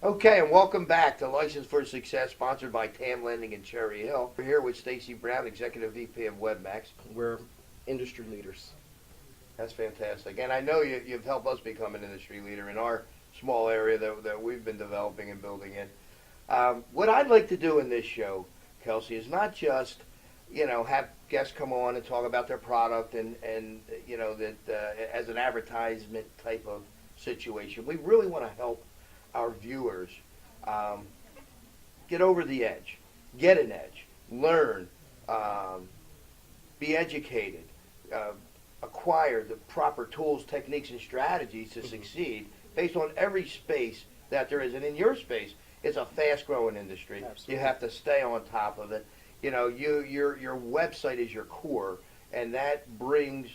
Okay, and welcome back to License for Success, sponsored by TAM Lending in Cherry Hill. We're here with Stacy Brown, Executive VP of WebMax. We're industry leaders. That's fantastic. And I know you've helped us become an industry leader in our small area that we've been developing and building in. What I'd like to do in this show, Kelcey, is not just, have guests come on and talk about their product and that as an advertisement type of situation. We really want to help our viewers um, get over the edge, get an edge, learn, um, be educated, uh, acquire the proper tools, techniques, and strategies to succeed based on every space that there is. And in your space, it's a fast-growing industry. Absolutely. You have to stay on top of it. Your website is your core, and that brings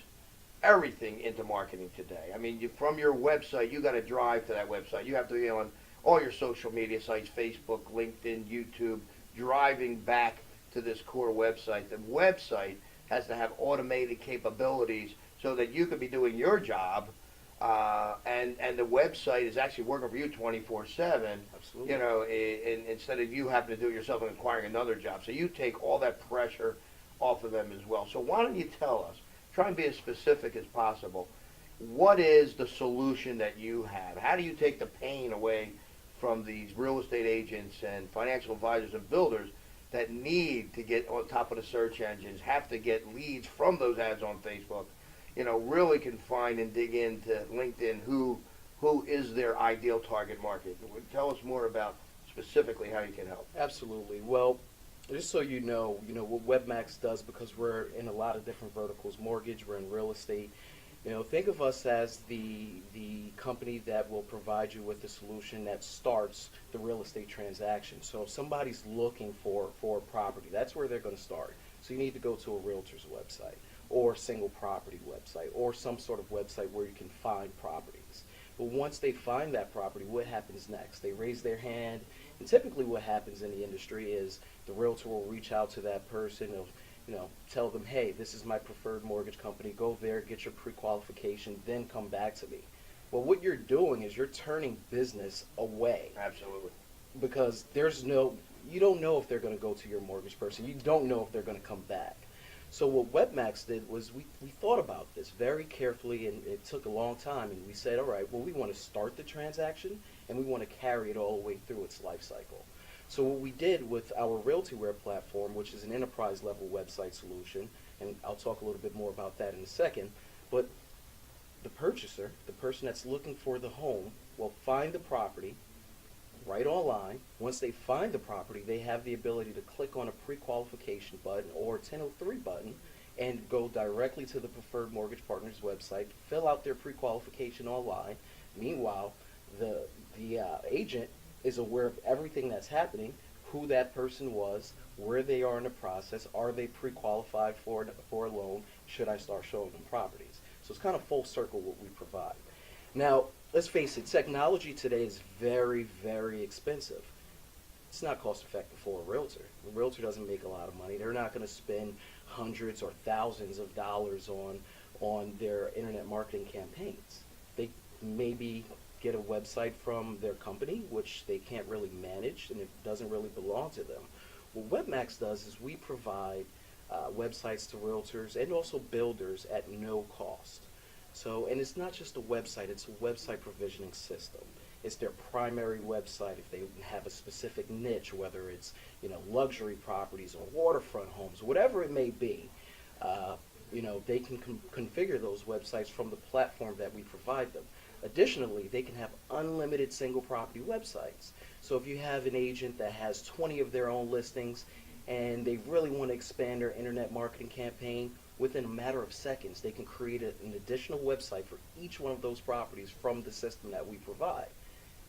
everything into marketing today. I mean, from your website, you got to drive to that website. You have to be on all your social media sites, Facebook, LinkedIn, YouTube, driving back to this core website. The website has to have automated capabilities so that you could be doing your job, and the website is actually working for you 24/7. Absolutely. Instead of you having to do it yourself and acquiring another job. So you take all that pressure off of them as well. So why don't you tell us? Try and be as specific as possible. What is the solution that you have? How do you take the pain away from these real estate agents and financial advisors and builders that need to get on top of the search engines, have to get leads from those ads on Facebook, really can find and dig into LinkedIn who is their ideal target market? Tell us more about specifically how you can help. Absolutely. Well, just so what WebMax does, because we're in a lot of different verticals, mortgage, we're in real estate. Think of us as the company that will provide you with the solution that starts the real estate transaction. So if somebody's looking for a property, that's where they're going to start. So you need to go to a realtor's website or single property website or some sort of website where you can find properties. But once they find that property, what happens next? They raise their hand, and typically what happens in the industry is the realtor will reach out to that person, tell them, hey, this is my preferred mortgage company, go there, get your pre-qualification, then come back to me. Well, what you're doing is you're turning business away Absolutely. because you don't know if they're going to go to your mortgage person. You don't know if they're going to come back. So what WebMax did was we thought about this very carefully, and it took a long time, and we said, all right, well, we want to start the transaction, and we want to carry it all the way through its life cycle. So what we did with our RealtyWare platform, which is an enterprise-level website solution, and I'll talk a little bit more about that in a second, but the purchaser, the person that's looking for the home, will find the property right online. Once they find the property, they have the ability to click on a pre-qualification button or a 1003 button and go directly to the preferred mortgage partner's website, fill out their pre-qualification online. Meanwhile, the agent is aware of everything that's happening, who that person was, where they are in the process, are they pre-qualified for a loan, should I start showing them properties. So it's kind of full circle what we provide. Now, let's face it, technology today is very, very expensive. It's not cost effective for a realtor. A realtor doesn't make a lot of money. They're not going to spend hundreds or thousands of dollars on their internet marketing campaigns. They maybe get a website from their company, which they can't really manage, and it doesn't really belong to them. What WebMax does is we provide websites to realtors and also builders at no cost. So, and it's not just a website, it's a website provisioning system. It's their primary website if they have a specific niche, whether it's luxury properties or waterfront homes, whatever it may be. They can configure those websites from the platform that we provide them. Additionally, they can have unlimited single property websites. So if you have an agent that has 20 of their own listings and they really want to expand their internet marketing campaign, within a matter of seconds, they can create an additional website for each one of those properties from the system that we provide.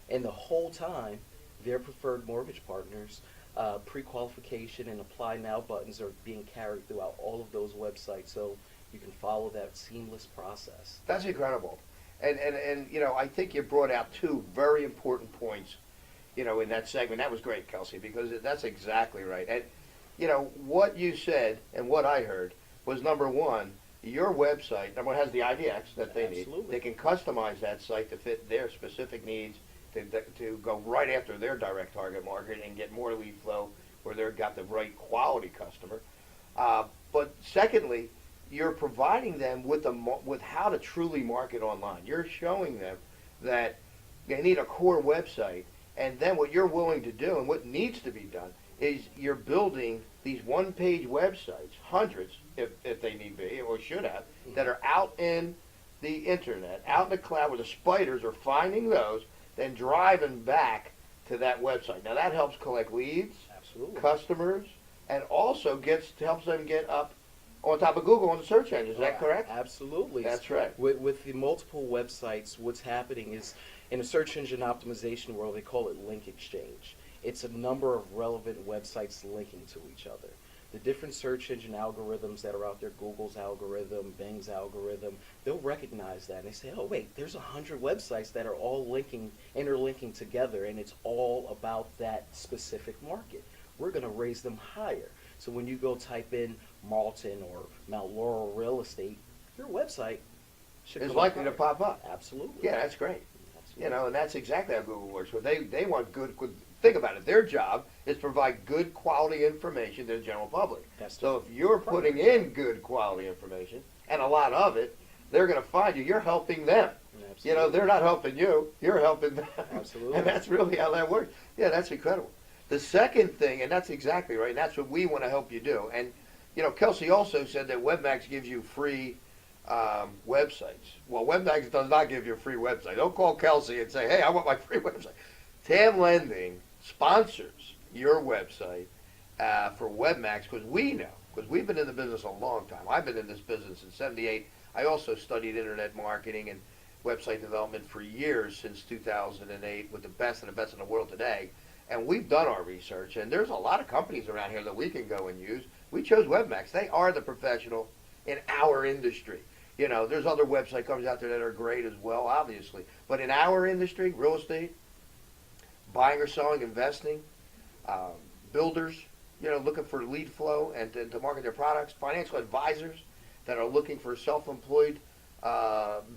And the whole time, their preferred mortgage partners, pre-qualification and apply now buttons are being carried throughout all of those websites, so you can follow that seamless process. That's incredible. And I think you brought out two very important points, in that segment. That was great, Kelcey, because that's exactly right. And, what you said and what I heard was, number one, your website, number one, has the IDX that they Absolutely. need. They can customize that site to fit their specific needs, to go right after their direct target market and get more lead flow where they've got the right quality customer. But secondly, you're providing them with how to truly market online. You're showing them that they need a core website, and then what you're willing to do and what needs to be done is you're building these one-page websites, hundreds if they need be or should have, that are out in the internet, out in the cloud where the spiders are finding those, then driving back to that website. Now that helps collect leads, Absolutely. customers, and also helps them get up on top of Google on the search engine. Is that correct? Absolutely. That's right. With the multiple websites, what's happening is in a search engine optimization world, they call it link exchange. It's a number of relevant websites linking to each other. The different search engine algorithms that are out there, Google's algorithm, Bing's algorithm, they'll recognize that and they say, oh wait, there's 100 websites that are all interlinking together, and it's all about that specific market. We're going to raise them higher. So when you go type in Marlton or Mount Laurel real estate, your website should It's come likely to higher. pop up. Absolutely. Yeah, that's great. Absolutely. And that's exactly how Google works. But they want good. Think about it. Their job is to provide good quality information to the general public. So if you're putting in good quality information and a lot of it, they're going to find you. You're helping them. Absolutely. They're not helping you. You're helping them. Absolutely. And that's really how that works. Yeah, that's incredible. The second thing, and that's exactly right, and that's what we want to help you do. And, Kelcey also said that WebMax gives you free websites. Well, WebMax does not give you a free website. Don't call Kelcey and say, hey, I want my free website. TAM Lending sponsors your website for WebMax because we've been in the business a long time. I've been in this business since '78. I also studied internet marketing and website development for years since 2008 with the best and the best in the world today. And we've done our research, and there's a lot of companies around here that we can go and use. We chose WebMax. They are the professional in our industry. There's other website companies out there that are great as well, obviously. But in our industry, real estate, buying or selling, investing, builders, looking for lead flow and to market their products, financial advisors that are looking for self-employed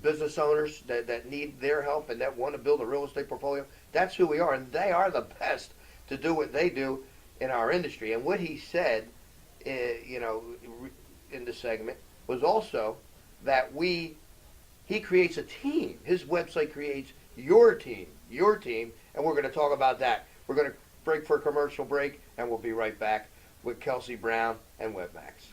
business owners that need their help and that want to build a real estate portfolio. That's who we are, and they are the best to do what they do in our industry. And what he said, in the segment was also that he creates a team. His website creates your team, and we're going to talk about that. We're going to break for a commercial break, and we'll be right back with Kelcey Brown and WebMax.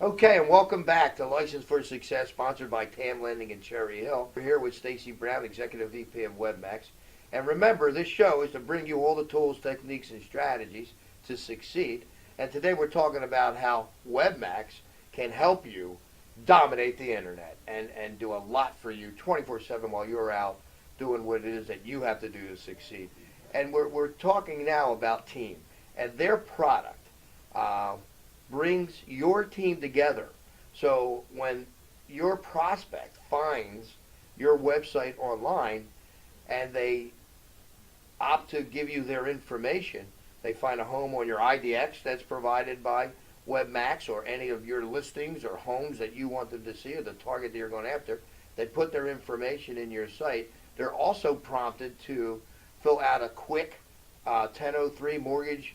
Okay, and welcome back to License for Success, sponsored by TAM Lending in Cherry Hill. We're here with Stacy Brown, Executive VP of WebMax. And remember, this show is to bring you all the tools, techniques, and strategies to succeed. And today we're talking about how WebMax can help you dominate the internet and do a lot for you 24/7 while you're out doing what it is that you have to do to succeed. And we're talking now about Team and their product. Brings your team together. So when your prospect finds your website online and they opt to give you their information, they find a home on your IDX that's provided by WebMax or any of your listings or homes that you want them to see or the target that you're going after, they put their information in your site. They're also prompted to fill out a quick 1003 mortgage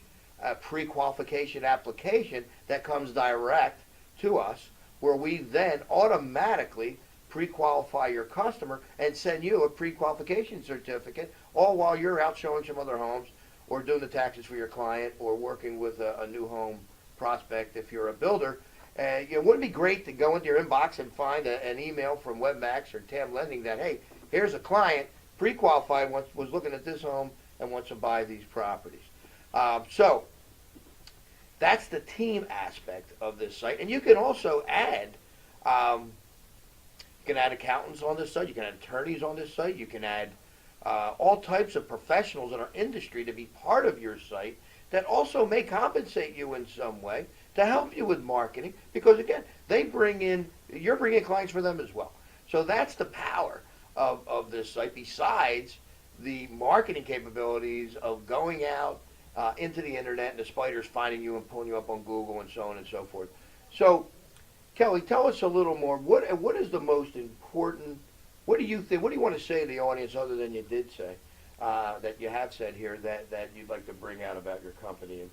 pre-qualification application that comes direct to us, where we then automatically pre-qualify your customer and send you a pre-qualification certificate, all while you're out showing some other homes or doing the taxes for your client or working with a new home prospect if you're a builder. Wouldn't it be great to go into your inbox and find an email from WebMax or TAM Lending that, hey, here's a client, pre-qualified, was looking at this home and wants to buy these properties. So that's the team aspect of this site. And you can also add, accountants on this site. You can add attorneys on this site. You can add all types of professionals in our industry to be part of your site that also may compensate you in some way to help you with marketing. Because again, you're bringing in clients for them as well. So that's the power of this site, besides the marketing capabilities of going out into the internet and the spiders finding you and pulling you up on Google and so on and so forth. So, Kelly, tell us a little more. What is the most important What do you think? What do you want to say to the audience other than you did say that you have said here that you'd like to bring out about your company and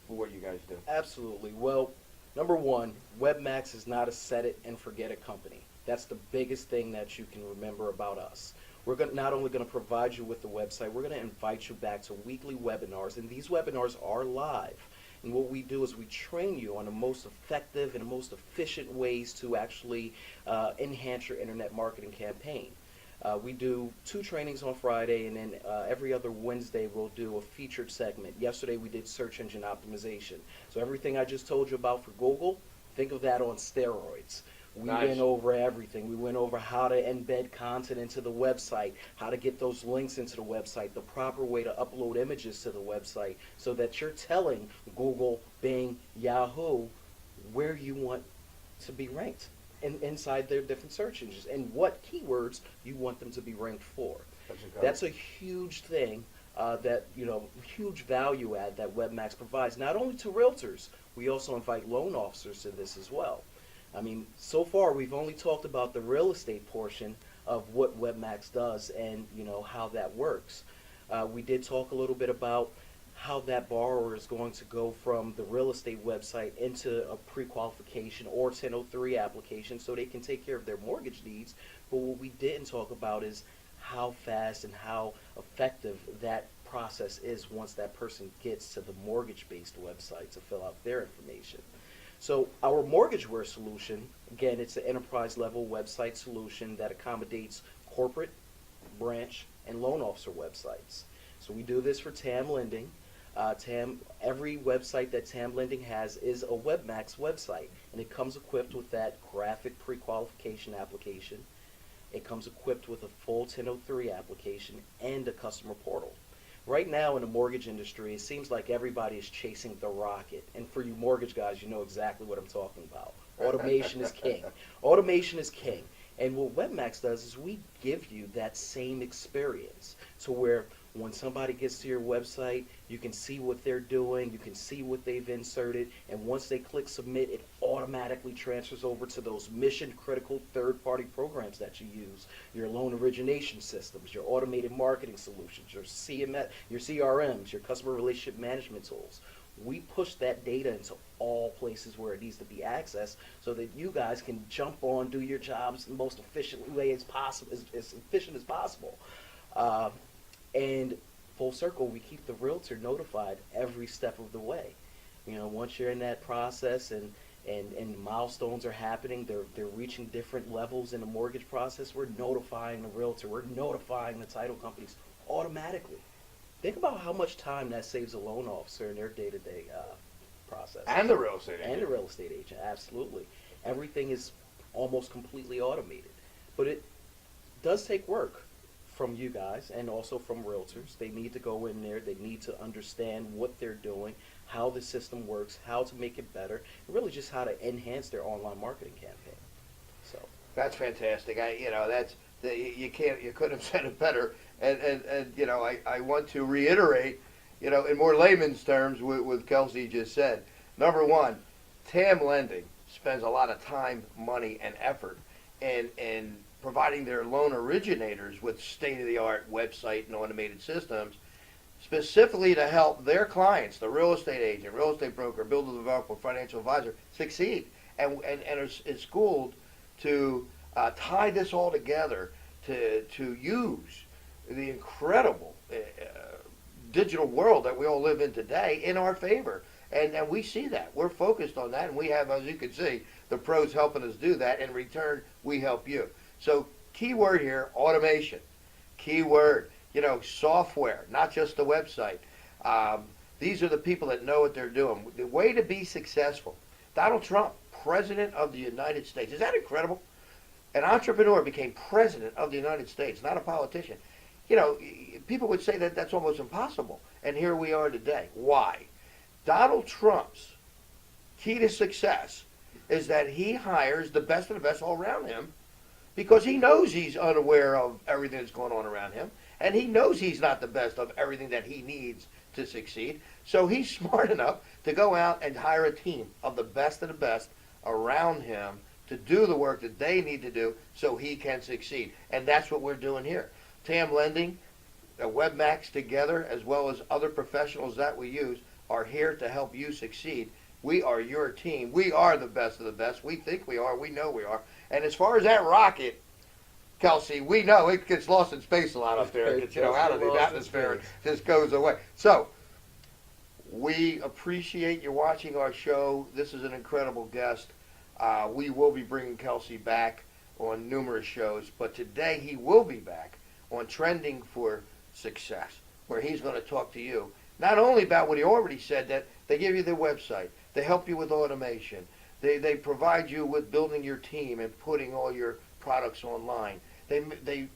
what you guys do? Absolutely. Well, number one, WebMax is not a set it and forget it company. That's the biggest thing that you can remember about us. We're not only going to provide you with the website, we're going to invite you back to weekly webinars, and these webinars are live. And what we do is we train you on the most effective and most efficient ways to actually enhance your internet marketing campaign. We do 2 trainings on Friday, and then every other Wednesday we'll do a featured segment. Yesterday we did search engine optimization. So everything I just told you about for Google, think of that on steroids. We Nice. went over everything. We went over how to embed content into the website, how to get those links into the website, the proper way to upload images to the website so that you're telling Google, Bing, Yahoo where you want to be ranked inside their different search engines and what keywords you want them to be ranked for. That's a huge thing that, huge value add that WebMax provides, not only to realtors, we also invite loan officers to this as well. I mean, so far we've only talked about the real estate portion of what WebMax does and, how that works. We did talk a little bit about how that borrower is going to go from the real estate website into a pre-qualification or 1003 application so they can take care of their mortgage needs. But what we didn't talk about is how fast and how effective that process is once that person gets to the mortgage-based website to fill out their information. So our MortgageWare solution, again, it's an enterprise-level website solution that accommodates corporate, branch, and loan officer websites. So we do this for TAM Lending. Every website that TAM Lending has is a WebMax website, and it comes equipped with that graphic pre-qualification application. It comes equipped with a full 1003 application and a customer portal. Right now in the mortgage industry, it seems like everybody is chasing the rocket. And for you mortgage guys, you know exactly what I'm talking about. Automation is king. Automation is king. And what WebMax does is we give you that same experience to where when somebody gets to your website, you can see what they're doing, you can see what they've inserted, and once they click submit, it automatically transfers over to those mission-critical third-party programs that you use, your loan origination systems, your automated marketing solutions, your CMS, your CRMs, your customer relationship management tools. We push that data into all places where it needs to be accessed so that you guys can jump on, do your jobs the most efficient way as possible, as efficient as possible. And full circle, we keep the realtor notified every step of the way. Once you're in that process and milestones are happening, they're reaching different levels in the mortgage process, we're notifying the realtor, we're notifying the title companies automatically. Think about how much time that saves a loan officer in their day-to-day process. And the real estate agent. And the real estate agent, absolutely. Everything is almost completely automated. But it does take work from you guys and also from realtors. They need to go in there. They need to understand what they're doing, how the system works, how to make it better, and really just how to enhance their online marketing campaign. So That's fantastic. You couldn't have said it better. And I want to reiterate, in more layman's terms, what Kelcey just said. Number one, TAM Lending spends a lot of time, money, and effort in providing their loan originators with state-of-the-art website and automated systems, specifically to help their clients, the real estate agent, real estate broker, builder, developer, financial advisor, succeed, and is schooled to tie this all together to use the incredible digital world that we all live in today in our favor. And we see that. We're focused on that, and we have, as you can see, the pros helping us do that. In return, we help you. So key word here, automation. Key word, software, not just the website. These are the people that know what they're doing. The way to be successful. Donald Trump, President of the United States. Is that incredible? An entrepreneur became President of the United States, not a politician. People would say that that's almost impossible. And here we are today. Why? Donald Trump's key to success is that he hires the best of the best all around him because he knows he's unaware of everything that's going on around him, and he knows he's not the best of everything that he needs to succeed. So he's smart enough to go out and hire a team of the best around him to do the work that they need to do so he can succeed. And that's what we're doing here. TAM Lending, WebMax together, as well as other professionals that we use, are here to help you succeed. We are your team. We are the best of the best. We think we are. We know we are. And as far as that rocket, Kelcey, we know it gets lost in space a lot up there. It gets, out of the atmosphere, it just goes away. So, we appreciate you watching our show. This is an incredible guest. We will be bringing Kelcey back on numerous shows, but today he will be back on Trending for Success, where he's going to talk to you not only about what he already said, that they give you their website, they help you with automation, they provide you with building your team and putting all your products online. They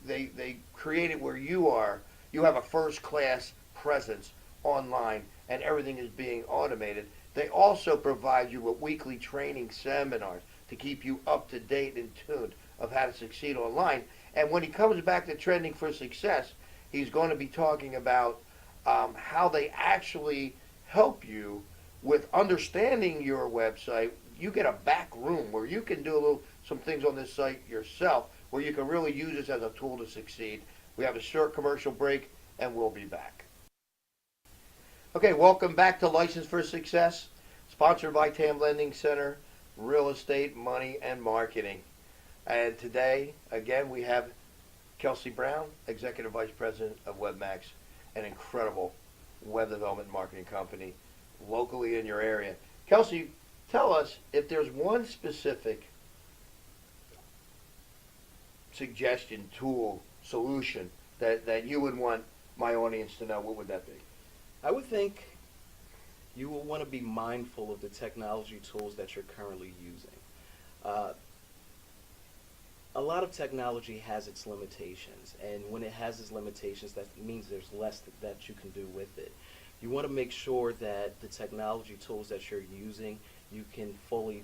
create it where you have a first-class presence online, and everything is being automated. They also provide you with weekly training seminars to keep you up to date and tuned of how to succeed online. And when he comes back to Trending for Success, he's going to be talking about how they actually help you with understanding your website. You get a back room where you can do some things on this site yourself, where you can really use this as a tool to succeed. We have a short commercial break, and we'll be back. Okay, welcome back to License for Success, sponsored by TAM Lending Center, Real Estate, Money, and Marketing. And today, again, we have Kelcey Brown, Executive Vice President of WebMax, an incredible web development marketing company locally in your area. Kelcey, tell us if there's one specific suggestion, tool, solution that you would want my audience to know. What would that be? I would think you will want to be mindful of the technology tools that you're currently using. A lot of technology has its limitations, and when it has its limitations, that means there's less that you can do with it. You want to make sure that the technology tools that you're using, you can fully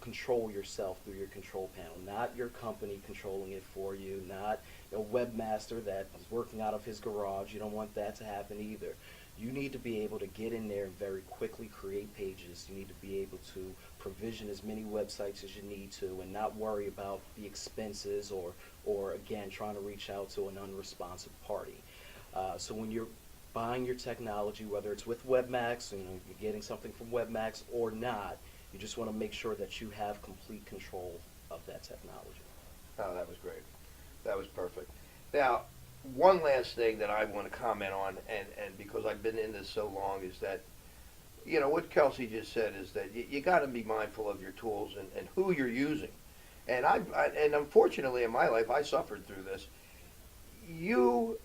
control yourself through your control panel, not your company controlling it for you, not a webmaster that is working out of his garage. You don't want that to happen either. You need to be able to get in there and very quickly create pages. You need to be able to provision as many websites as you need to and not worry about the expenses or again, trying to reach out to an unresponsive party. So when you're buying your technology, whether it's with WebMax, you're getting something from WebMax or not, you just want to make sure that you have complete control of that technology. Oh, that was great. That was perfect. Now, one last thing that I want to comment on, and because I've been in this so long, is that, what Kelcey just said is that you got to be mindful of your tools and who you're using. And and unfortunately in my life, I suffered through this. You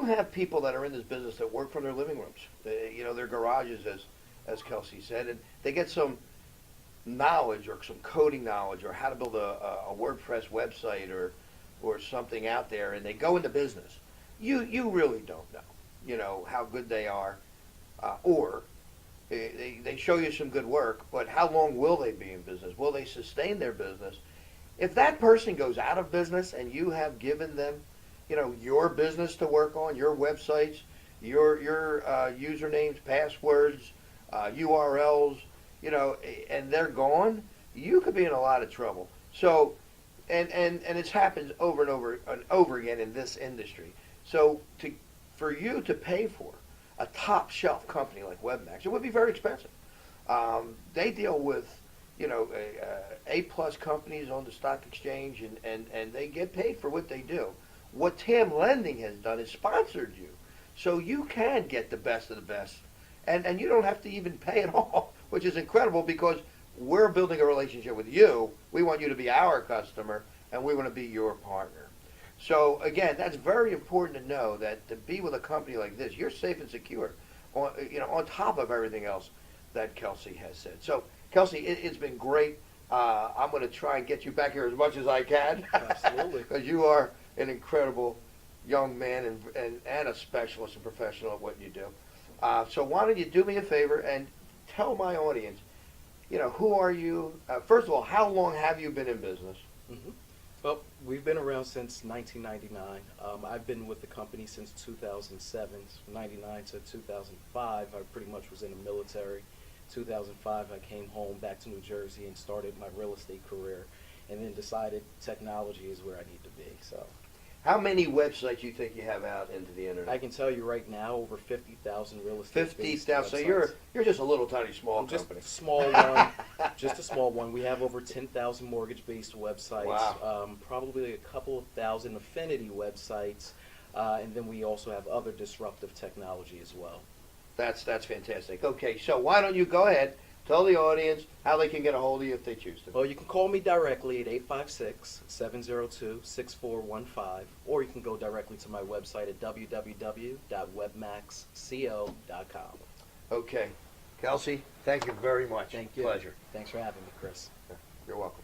have people that are in this business that work from their living rooms, their garages, as Kelcey said, and they get some knowledge or some coding knowledge or how to build a WordPress website or something out there, and they go into business. You really don't know, how good they are, or they show you some good work, but how long will they be in business? Will they sustain their business? If that person goes out of business and you have given them, your business to work on, your websites, your usernames, passwords, URLs, and they're gone, you could be in a lot of trouble. So, and it's happened over and over again in this industry. So for you to pay for a top shelf company like WebMax, it would be very expensive. They deal with, A-plus companies on the stock exchange, and they get paid for what they do. What TAM Lending has done is sponsored you, so you can get the best of the best, and you don't have to even pay at all, which is incredible because we're building a relationship with you. We want you to be our customer, and we want to be your partner. So again, that's very important to know that to be with a company like this, you're safe and secure, on top of everything else that Kelcey has said. So Kelcey, it's been great. I'm going to try and get you back here as much as I can. Absolutely. Because you are an incredible young man and a specialist and professional at what you do. So why don't you do me a favor and tell my audience, who are you? First of all, how long have you been in business? Mm-hmm. Well, we've been around since 1999. I've been with the company since 2007, 99 to 2005. I pretty much was in the military. 2005, I came home back to New Jersey and started my real estate career, and then decided technology is where I need to be. So How many websites you think you have out into the internet? I can tell you right now, over 50,000 real estate. 50,000. So websites. you're just a little tiny small I'm just company. a small one, just a small one. We have over 10,000 mortgage-based websites. Wow. Probably a couple of thousand affinity websites, and then we also have other disruptive technology as well. That's fantastic. Okay, so why don't you go ahead, tell the audience how they can get a hold of you if they choose to. Well, you can call me directly at 856-702-6415, or you can go directly to my website at www.webmaxco.com. Okay, Kelcey, thank you very much. Thank you. Pleasure. Thanks for having me, Chris. You're welcome.